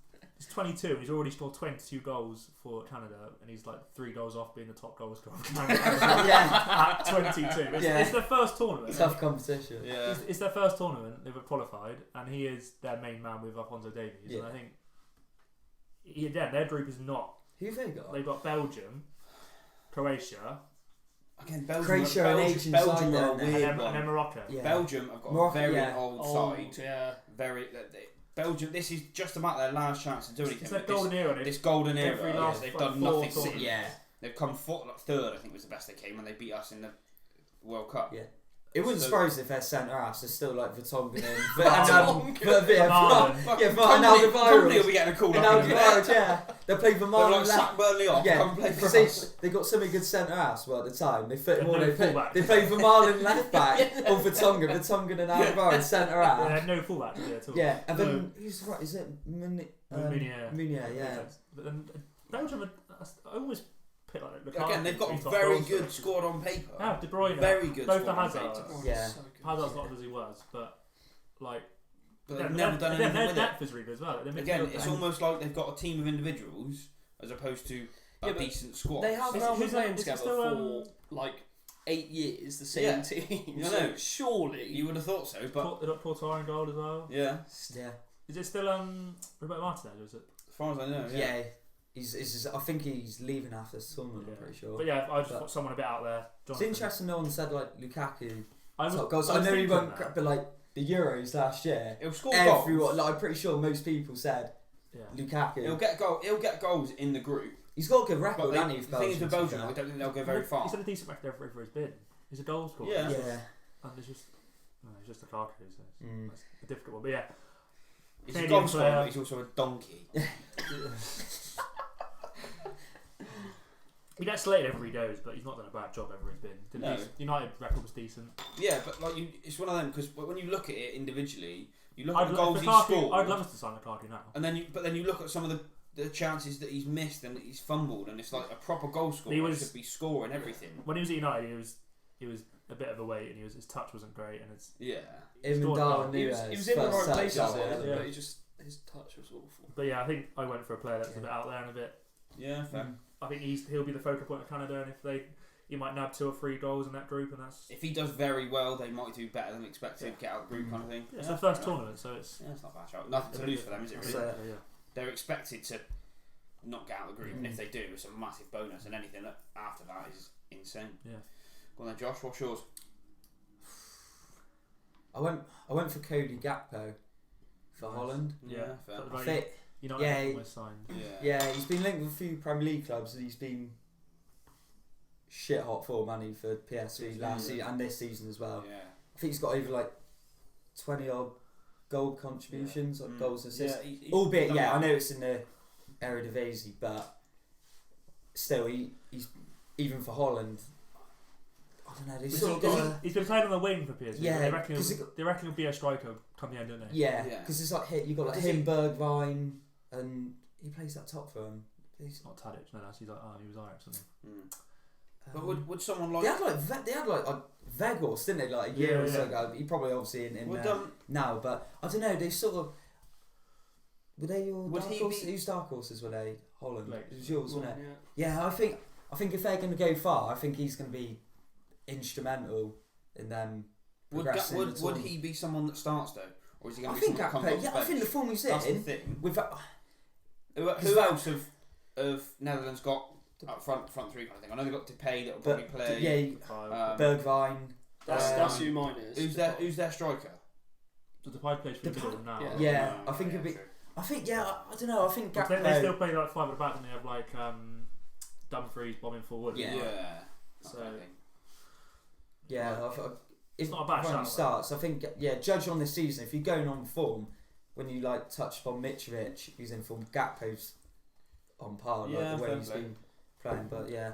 He's 22 and he's already scored 22 goals for Canada, and he's like 3 goals off being the top goal scorer for Canada at 22. It's their first tournament. Tough competition. Yeah. It's their first tournament. They've qualified, and he is their main man with Alphonso Davies. Yeah. And I think, again, their group is not. Who have they got? They've got Belgium, Croatia, Again, Belgium. Croatia and Asian Belgium side are a there, weird and one. then Morocco. Yeah. Belgium have got Morocco, a very yeah. old side. Yeah. Very. Belgium. This is just about their last chance to do anything. It's their This- golden era. This golden era, every last, they've like, done 4 nothing tournaments. since. Yeah. They've come third, I think was the best they came when they beat us in the World Cup. Yeah. It wouldn't So- surprise if their centre halves are still like Vertonghen and Marlon. Probably will be getting a call And up. Alderweireld, yeah. They played for They're Marlon like sack Burnley off. Yeah, Come play for see, us. they got so many good centre halves. Well, at the time they fit They're more. no They fullback. played for Marlon left back or Vertonghen and Alderweireld centre They half. had no fullback at all. Yeah, and then who's right? Is it Meunier. Meunier, yeah. But then Belgium, I always pick like Lukaku. Again, they've got He's a top very goal good scorer. squad on paper. Yeah, De Bruyne. Very good Both squad the on Hazard. paper. Yeah. Hazard's not as he was, but like. But they've never done anything Their with it. depth is really good as well. Again, it's almost like they've got a team of individuals as opposed to a Yeah, but decent squad. They have Is- now been who's playing that- is it together still, for like 8 years, the same Yeah. team. I So know. surely. You would have thought so, but They've got Courtois in goal as well. yeah, Yeah, Is it still Roberto Martinez or is it? as far as I know, yeah. He's I think he's leaving after this tournament. Yeah. I'm pretty sure. But yeah, I just But- put someone a bit out there. It's Jonathan. interesting. No one said like Lukaku I was, top goals. I I was know he thinking won't, that. but like the Euros last year, He'll score everyone. goals. Like, I'm pretty sure most people said Yeah. Lukaku. He'll get goals in the group. He's got a good But record, hasn't he? the thing is with Belgium, I don't think they'll go very far. He's had a decent record everywhere he's been. He's a goal scorer. Yeah. Yeah. And it's just, it's just a Lukaku, so Mm. it's a difficult one. But yeah, He's a Canadian goal scorer, player. but he's also a donkey. he gets slated every he goes, but he's not done a bad job everywhere he's been. No. United record was decent. Yeah, but like it's one of them because when you look at it individually, you look at I'd the love goals he Lukaku- scored, I'd love us to sign Lukaku now. and then you look at some of the chances that he's missed and that he's fumbled, and it's like a proper goal scorer He was- should be scoring everything. When he was at United, he was a bit of a weight, and his touch wasn't great, and it's. Yeah, Him and Scored Darwin goal. He was in the right places yeah. there, Yeah. but his touch was awful. But yeah, I think I went for a player that was a bit out there and a bit. yeah, fair. I think he'll be the focal point of Canada, and if he might nab 2 or 3 goals in that group, and that's. If he does very well, they might do better than expected. Get out of the group, kind of thing. Yeah, it's Yeah, their first fair enough. tournament, so it's. Yeah, it's not a bad shout. Nothing to lose for them, is it? Really? So- yeah. They're expected to not get out of the group, and if they do, it's a massive bonus. And anything after that is insane. Yeah. Go on then, Josh. What's yours? I went for Cody Gakpo for Nice. Holland. Yeah, fair. But I very- think, United yeah, almost signed. yeah, he's been linked with a few Premier League clubs, and he's been shit hot form, hasn't he, for PSV last season and this season as well. Yeah. I think he's got over like 20 odd goal contributions, or goals and assists. Yeah, Albeit, done yeah, well. I know it's in the Eredivisie, but still, he's even for Holland. I don't know. They've sort of got a, He's been playing on the wing for PSV. Yeah, They reckon, 'cause he'll be a striker come the end, don't they? yeah, Yeah. because it's like you got like Does him, Bergwijn, and he plays that top for him. He's, It's not Tadic, no, that's he's like, he was Ajax, wasn't But would someone like they had like Vegas, didn't they? Like a year or so ago. He probably obviously in would now, but I don't know. They sort of were they your Would dark he horses? be- Whose dark horses were they? Holland. Like, It was yours, wasn't it? Yeah. Yeah, I think if they're going to go far, I think he's going to be instrumental in them progressing. in the would tournament. he be someone that starts though, or is he going I to be think someone that comes Gakpo. off Yeah, the I think the bench? form he's That's the in. thing. With Who else of Netherlands got up front three kind of thing? I know they got Depay that will probably play. yeah, he? Bergwijn. That's who mine is. Who's their striker? So the Depay plays for the middle now. yeah. Yeah, No, I think it'd be. true. I think I don't know. I think But Gakpo. they still play like 5 at the back, and they have like Dumfries bombing forward. Yeah. So Yeah, it's not a bad when shout, he like. starts. I think judge on this season. If you're going on form, when you like touched upon Mitrovic, who's in form, Gakpo's on par. Yeah, Like the way fair he's play. been playing, but yeah,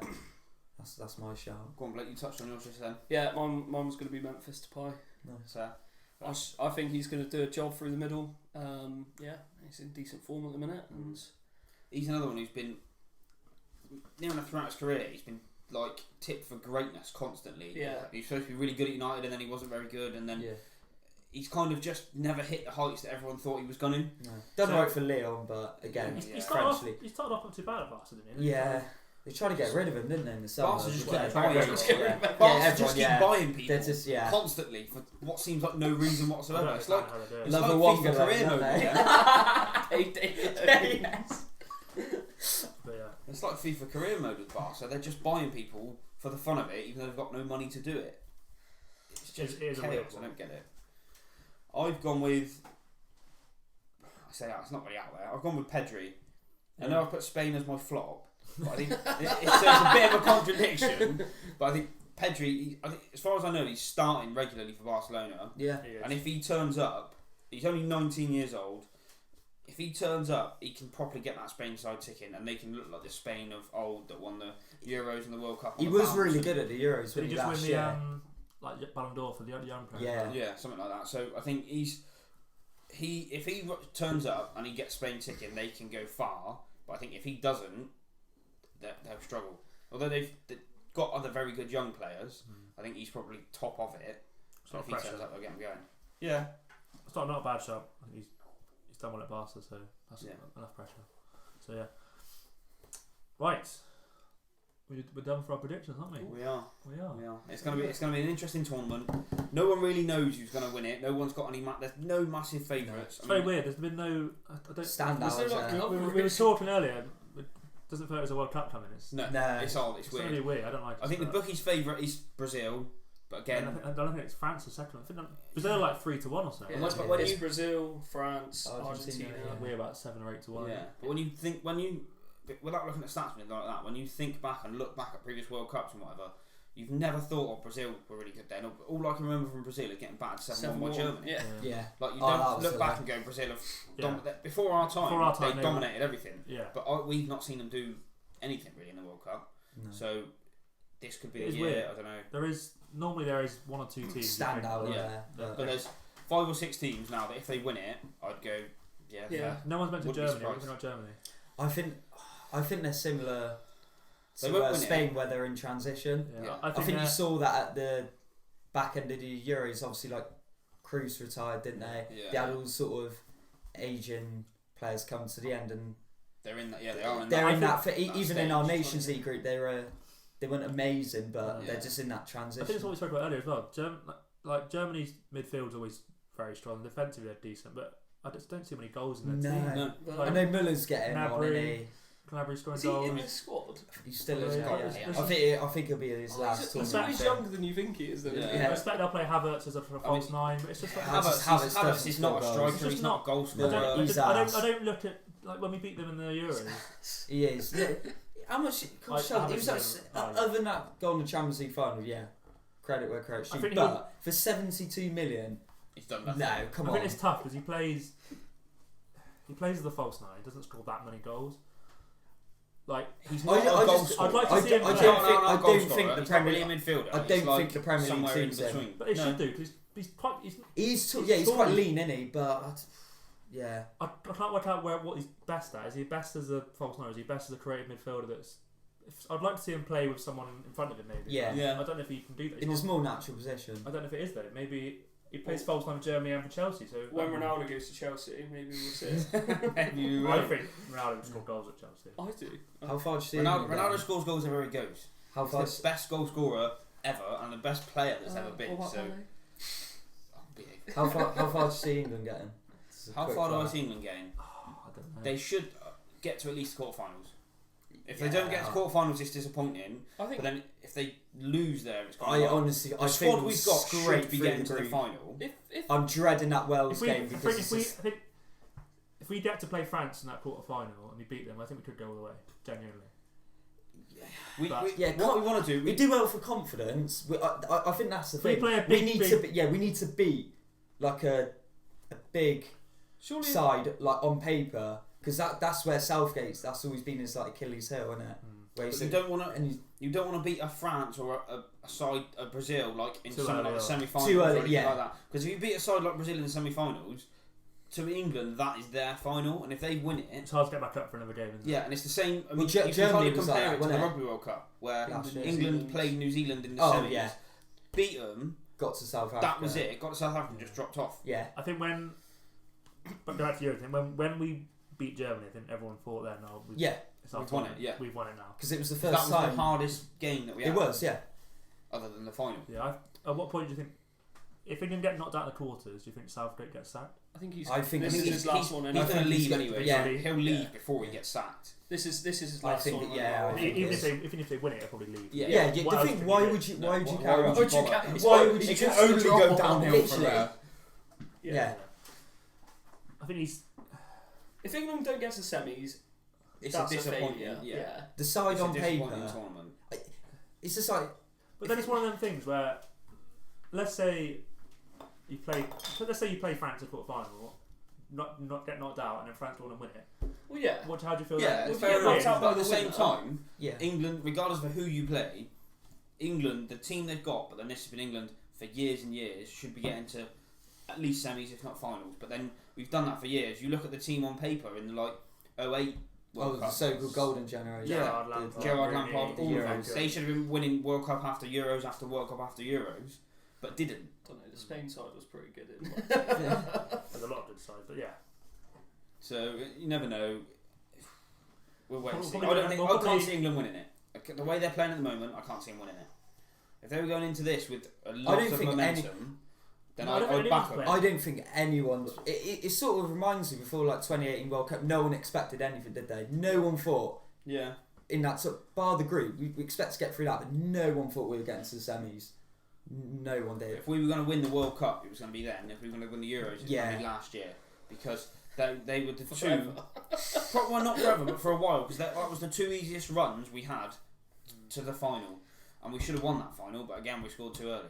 that's my shout. Go on, Blake. You touched on yours just then. Yeah, mine was going to be Memphis Depay. Nice. So I think he's going to do a job through the middle. Yeah, he's in decent form at the minute, and he's another one who's been near enough throughout his career. He's been like tipped for greatness constantly. Yeah. He was supposed to be really good at United, and then he wasn't very good, and then Yeah, he's kind of just never hit the heights that everyone thought he was going to. No. Done So- right for Leon, but again, Yeah. He started off, Frenchly. he started off not too bad at Barca, didn't he? Yeah. They tried to get rid of him, didn't they, in the summer? Barca just Yeah, keep buying yeah, people. yeah. Barca Yeah, just keep everyone, buying people They're just, yeah. constantly for what seems like no reason I don't whatsoever. It's understand like how they do it. it's Love like a Wonga FIFA then, career don't mode. they? Yeah. yes. But yeah. It's like FIFA career mode with Barca. They're just buying people for the fun of it, even though they've got no money to do it. It's just It is a weird chaos. I one. don't get it. I've gone with. I say that it's not really out there. I've gone with Pedri. I know I've put Spain as my flop, but I think it's a bit of a contradiction. But I think Pedri, I think, as far as I know, he's starting regularly for Barcelona. Yeah. He is. And if he turns up, he's only 19 years old. If he turns up, he can probably get that Spain side ticking, and they can look like the Spain of old that won the Euros and the World Cup. on He the was bounce really and- good at the Euros, Did wasn't he he, just last win year? the like Ballon d'Or for the young player? Yeah. Yeah, something like that. So I think if he turns up and he gets Spain ticking, they can go far. But I think if he doesn't, they'll struggle. Although they've got other very good young players, I think he's probably top of it. It's So not if he pressure. turns up, they'll get him going. Yeah. It's not a bad shot. I think he's done well at Barca, so that's Yeah. enough pressure. So yeah. Right. We're done for our predictions, aren't we? We are. We are. We are. It's gonna be an interesting tournament. No one really knows who's gonna win it. No one's got any. There's no massive favourites. It's very weird. There's been no. I don't. Standout. There's no, like, Yeah. We were talking earlier. It doesn't feel like there's a World Cup coming. It's No, it's odd. It's it's weird. really weird. I don't like it. I think the but- bookie's favourite is Brazil, but I again, don't think it's France the second one. I think Brazil are like 3-1 or something. Yeah, Unless- but it's when you- Brazil, France, Argentina, Argentina. yeah. We're about 7 or 8-1. yeah. But without looking at stats and like that, when you think back and look back at previous World Cups and whatever, you've never thought of Brazil were really good then. All I can remember from Brazil is getting battered 7-1 by Germany. Yeah. Yeah. Like you Oh, that don't was look the- back and go Brazil have Yeah. before our time. Before our time, they they dominated everything. Yeah. But we've not seen them do anything really in the World Cup. No. So this could be It a is year. weird. I don't know. There is 1 or 2 teams. you Stand think, out like, yeah. there. But But there's 5 or 6 teams now that if they win it, I'd go yeah. Yeah. fair. No one's mentioned Wouldn't be Germany. What surprised. about Germany? I think they're similar They to won't win it. Spain, where they're in transition. Yeah. I I think, think you saw that at the back end of the Euros. Obviously, like Cruz retired, didn't they? Yeah. They had all sort of Asian players come to the end, and They're in that. Yeah, they are in they're that. in that. For, that even in our stage, Nations like- League group, they weren't amazing, but Yeah. they're just in that I think it's transition. what we spoke about earlier as well. Germany's midfield's always very strong. Defensively, they're decent, but I just don't see many goals in their team. No. No. Well, I know Muller's getting on, Gnabry, and is Gnabry scoring he in goals. this squad? he still is. Yeah, Yeah, yeah. I think he'll be his Oh, last he's tournament. younger than you think he is, though. Yeah. isn't he? Yeah. I expect they'll play Havertz as a false 9, but it's just like Havertz is not a He's striker. just He's not a goal I scorer. don't, He's I ass. don't look at like when we beat them in the Euros. He is. Yeah. How much? Gosh, I he was like, haven't seen him. other than that goal in the Champions League final, yeah. Credit where credit's I due. think But for 72 million, He's done nothing. no, come I on. think it's tough because he plays as the false 9. He doesn't score that many goals. Like He's I- not I a goal just- scorer. I'd like to I see don't- him. I play. don't think- not a I goal don't scorer. think the He's not Premier really a midfielder. I don't He's think like the Premier League somewhere in suits him. between. But it No. should do because he's quite. He's tall. quite lean, isn't he? But yeah, I can't work out what he's best at. Is he best as a false 9? Is he best as a creative midfielder? I'd like to see him play with someone in front of him. Maybe. Yeah. Yeah. I don't know if he can do that. in his more natural position. I don't know if it is though. Maybe he plays false 9 for Germany and for Chelsea. So When Ronaldo goes to Chelsea, maybe we'll see it. Maybe you I will. think Ronaldo would score goals at Chelsea. I do. How far do you see Ronaldo, him Ronaldo going? scores goals everywhere he goes. How He's far? the best goal scorer ever and the best player that's ever been. What about So, Mane? oh, big. How far? How far do you see England getting? This is a How quick far do I fire. see England getting? Oh, I don't know. They should get to at least quarterfinals. If they Yeah. don't get to quarterfinals, it's disappointing. I think But then if they lose there, it's I kind of honestly, the I squad think we've got straight should be through getting to the group. final. if I'm dreading that Wales If we, game if, because we, it's if, we, just, I think if we get to play France in that quarter final and we beat them, I think we could go all the way. Genuinely. But- Yeah, What we want to do, we do well for confidence. I think that's the If we thing. play a we big- need big- to we need to beat like a big surely side like on paper because that's where Southgate's that's always been his like Achilles heel, isn't it? Where but he's you don't want to. and he's You don't want to beat a France or a side a Brazil like in Too some early like the on. semi-finals Too or early, anything yeah. like that. Because if you beat a side like Brazil in the semi-finals, to England that is their final, and if they win it, It's hard to get back up for another game. Isn't it? yeah, and it's the same. I mean, Well, you can Germany kind of was compare like that, it to the wasn't it? Rugby World Cup where Last year. England played New Zealand in the Oh, semis, yeah. beat them, got to South Africa. That was it. It got to South Africa and just dropped off. Yeah. I think but back to Euro thing, when we beat Germany, I think everyone thought then, it's our We've won time. it, yeah. We've won it now. Because it was the That first was time. the hardest game that we had. It was, yeah. Other than the final. Yeah. At what point do you think, if England get knocked out in the quarters, do you think Southgate gets sacked? I think I think this is his last one. He's Anyway. going to leave he's got- anyway. yeah. He'll leave before he gets sacked. This is his I last think one. that- yeah, I think Even it's- if they win it, they'll probably leave. Yeah. Yeah, What the else thing, can why you do? would you No, carry on? Why would you bother? ca- Why would you It can just only drop go off? downhill from Literally. there. Yeah. I think he's. If England don't get to semis, It's that's a a disappointment. failure. Yeah. The side It's on a paper, disappointing tournament. it's just like, But then it's one of them things where, let's say you play France in quarter final, not get knocked out, and then France go on and win it. Well, yeah. How do you feel? Yeah, then? fair yeah, enough. knocked out But by at the the same winner. time, yeah. England, regardless of who you play, England, the team they've got, but then this has been England for years and years, should be getting to at least semis, if not finals. But then we've done that for years. You look at the team on paper in the 08 World The Cup. so-called golden generation. Yeah. Gerrard, Lampard, Gerrard, Rooney, Lampard, all of them. Euros. They should have been winning World Cup after Euros after World Cup after Euros, but didn't. Don't know. The Spain side was pretty good. There's a lot of good sides, but yeah. So you never know. We'll wait and see. Probably- I probably- can't see England winning it. The way they're playing at the moment, I can't see them winning it. If they were going into this with a lot don't of think momentum, then No, I don't I'd think back anyone's them. I don't think anyone. It sort of reminds me before 2018 World Cup. No one expected anything, did they? No one thought Yeah. in that sort of, bar the group. We expect to get through that, but no one thought we were getting to the semis. No one did. If we were going to win the World Cup, it was going to be then. If we were going to win the Euros, it was going to be last year. Because they were the two... Well, not forever, but for a while. Because that was the two easiest runs we had to the final. And we should have won that final, but again, we scored too early.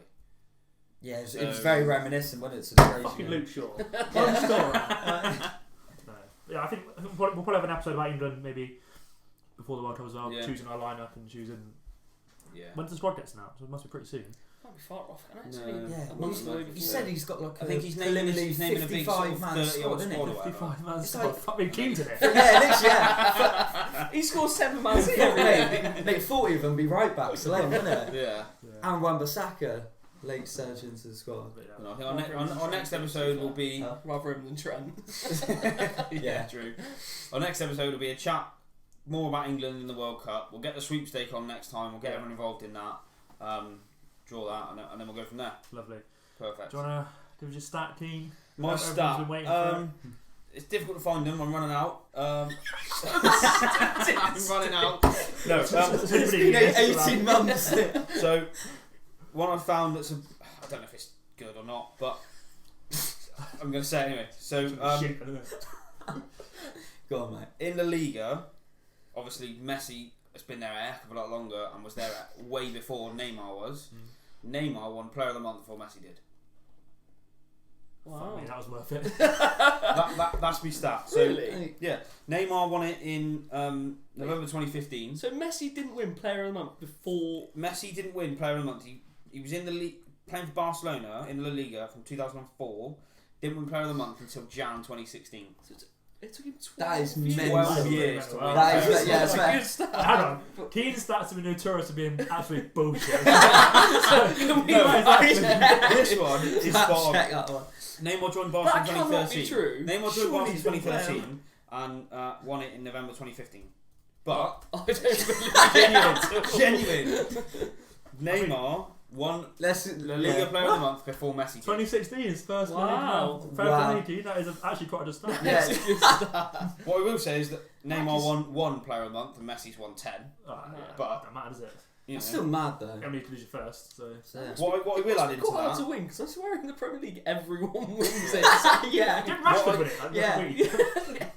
Yeah, it So- was very reminiscent, wasn't it? To the Fucking ratio. Luke Shaw. Yeah. No. Yeah, I think we'll probably have an episode about England maybe before the World Cup as well, Yeah. choosing our lineup and choosing. Yeah. When's the squad gets announced? It must be pretty soon. Can't be far off, can it? It's No. been Yeah, a month away he before. said he's got like I think he's naming a big sort of 55-man 30-odd squad, isn't squad it? or whatever. 55 man It's squad. like- Fuck me, keen to it. Yeah, literally, yeah. He scored 7 man Mate, 40 of them be right backs alone, wouldn't it? Yeah. And Wan-Bissaka late surge into the squad. But And I think our next episode will be... Rather him than Trent. yeah, true. Our next episode will be a chat more about England in the World Cup. We'll get the sweepstake on next time. We'll get everyone involved in that. Draw that, and then we'll go from there. Lovely. Perfect. Do you want to give us your stat, Keen? My Everyone's stat. been waiting for It's difficult to find them. I'm running out. I'm running out. No. It's been 18 months. So one I found that's I don't know if it's good or not, but I'm going to say it anyway. So Shit, isn't it? Go on, mate. in La Liga, obviously Messi has been there a heck of a lot longer and was there way before Neymar was. Neymar won Player of the Month before Messi did. Fuck me, that was worth it. That's my stat. So Really? yeah, Neymar won it in November 2015. So Messi didn't win Player of the Month before. Messi didn't win Player of the Month. He was in the league playing for Barcelona in La Liga from 2004. Didn't win Player of the Month until Jan 2016. So it took him 12 That is years. mental. 12 years to win. That is, yeah, That's it's a fair. good start. Hang on. Keen's stats have been notorious for being absolute bullshit. This one is spot on. Check that one. Neymar joined That Barcelona in cannot 2013. be true. Neymar joined Surely Barcelona in he's been 2013 and won it in November 2015. But I don't believe genuine. Neymar won Let's La Liga Player of the Month before Messi did. 2016 is first Wow. Fair Wow. play, Keen. That is actually quite a good start. Yeah. That's a good start. What I will say is that Neymar won one Player of the Month and Messi's won 10. Oh, yeah. But- that matters, it? You know. It's still mad though. I mean, you can lose your first, so. So, yeah. What I will add into Quite hard that. to win because I swear in the Premier League everyone wins it. So, yeah. Get Rashford What I- with it. Like, yeah.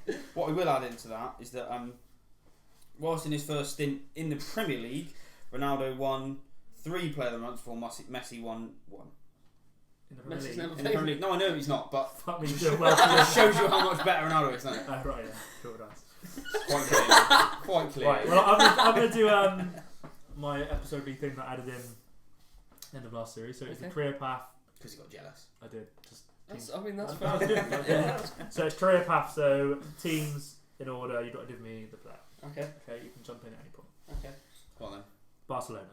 week. What I will add into that is that whilst in his first stint in the Premier League, Ronaldo won 3 Player of the Month before Messi won 1. In the Premier Messi's League. never In the Premier played. League. No, I know he's not, but Fuck me, it you're doing well. just shows you how much better Ronaldo is, doesn't it? Oh, right, yeah. Sure does. Quite clearly. Quite clearly. Right, well, I'm going to do my episode B thing that I added in end of last series. So it's the Okay. career path. Because he got jealous. I did. Just That's, I mean, that's That was fair. good. Yeah. So it's career path. So teams in order. You've got to give me the player. Okay. Okay, you can jump in at any point. Okay. Go on then. Barcelona.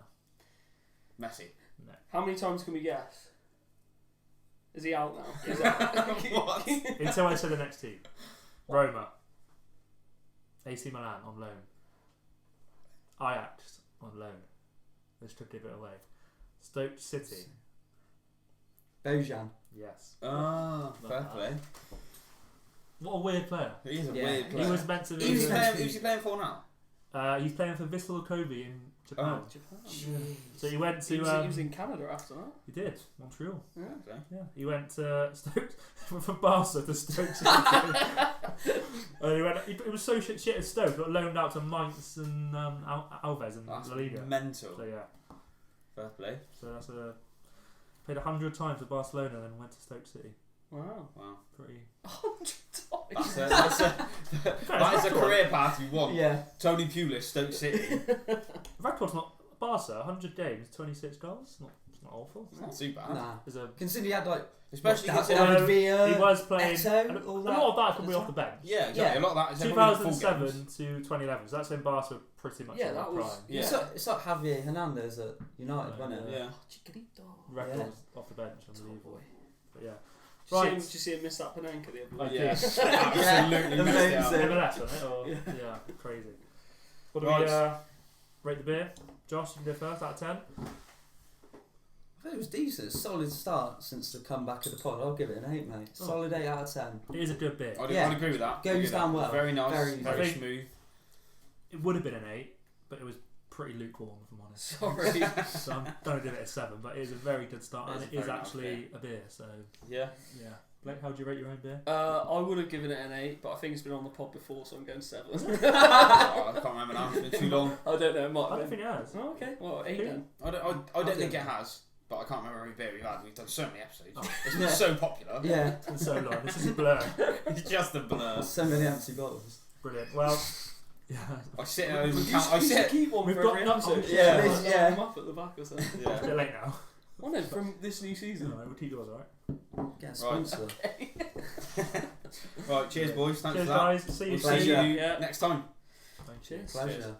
Messi. No. How many times can we guess? Is he out now? Is that... What? Until I say the next team. Roma. AC Milan on loan. Ajax on loan. They stripped it away. Stoke City. Bojan. Yes. Ah, fair play. What a weird player. He's a Yeah. weird player. He was meant to be. Who's he playing for now? He's playing for Vissel Kobe in Japan. Oh. Japan. So he went to. He was in Canada after that. He did Montreal. Yeah. Okay. Yeah, he went to Stoke from Barca to Stoke City. He was so shit at Stoke, got loaned out to Mainz and Alves in That's La Liga. mental. So yeah, Fair play. so that's played 100 times for Barcelona, then went to Stoke City. Wow. Wow. Pretty. 100 times. That is a career path you want. Yeah. Tony Pulis, Stoke City. Record's not Barca. 100 games, 26 goals. It's not awful. It's not too bad. Nah. There's a Considering he had like Especially David considering. Villa, he was playing. Eto, a all lot of that could be off the bench. Yeah, exactly. Yeah. A lot of that is everybody full 2007 games. to 2011. So that's when Barca were pretty much Yeah, in their that was- prime. Yeah. It's like Javier Hernandez at United, wasn't it? Yeah. Chiquito. Records off the bench, unbelievable. Boy. But yeah. Right. Right. Did you see him miss that Panenka the other Like week? Yeah. this. Absolutely missed it out. Amazing. MLS, wasn't it? Or, yeah, crazy. What do Right. we rate the beer? Josh, you can go first out of 10. I think it was decent. Solid start since the comeback of the pod. I'll give it an 8, mate. Oh. Solid 8 out of 10. It is a good beer. I'd Yeah. agree with that. Goes I'd agree with down that. well. Very nice. Very Very, nice. smooth. It would have been an 8, but it was pretty lukewarm, if I'm honest. Sorry. So I'm going to give it a 7, but it is a very good start, It is and a it is very nice actually a beer, so Yeah. yeah. Blake, how would you rate your own beer? I would have given it an 8, but I think it's been on the pod before, so I'm going 7. Oh, I can't remember now. It's been too long. I don't know, it might I don't have been. think it has. Oh, okay, well, 8 Who? then. I don't think it has, but I can't remember every beer we've had. We've done so many episodes. It's been so popular. Yeah. It's been so long. This is a blur. It's just a blur. So many empty bottles. Brilliant. Well, yeah. I sit at home and You count. I should sit. keep one We've for got every no- episode. Yeah, Like, this- yeah. line them up at the back or something. It's a Yeah. bit late now. Well, no, from this new season. Alright, we'll keep yours, alright? Get a sponsor. Right. Cheers, boys. Thanks Cheers, for that. guys. See you We'll soon. see you Pleasure. Yeah. next time. Thank you. Cheers. Pleasure.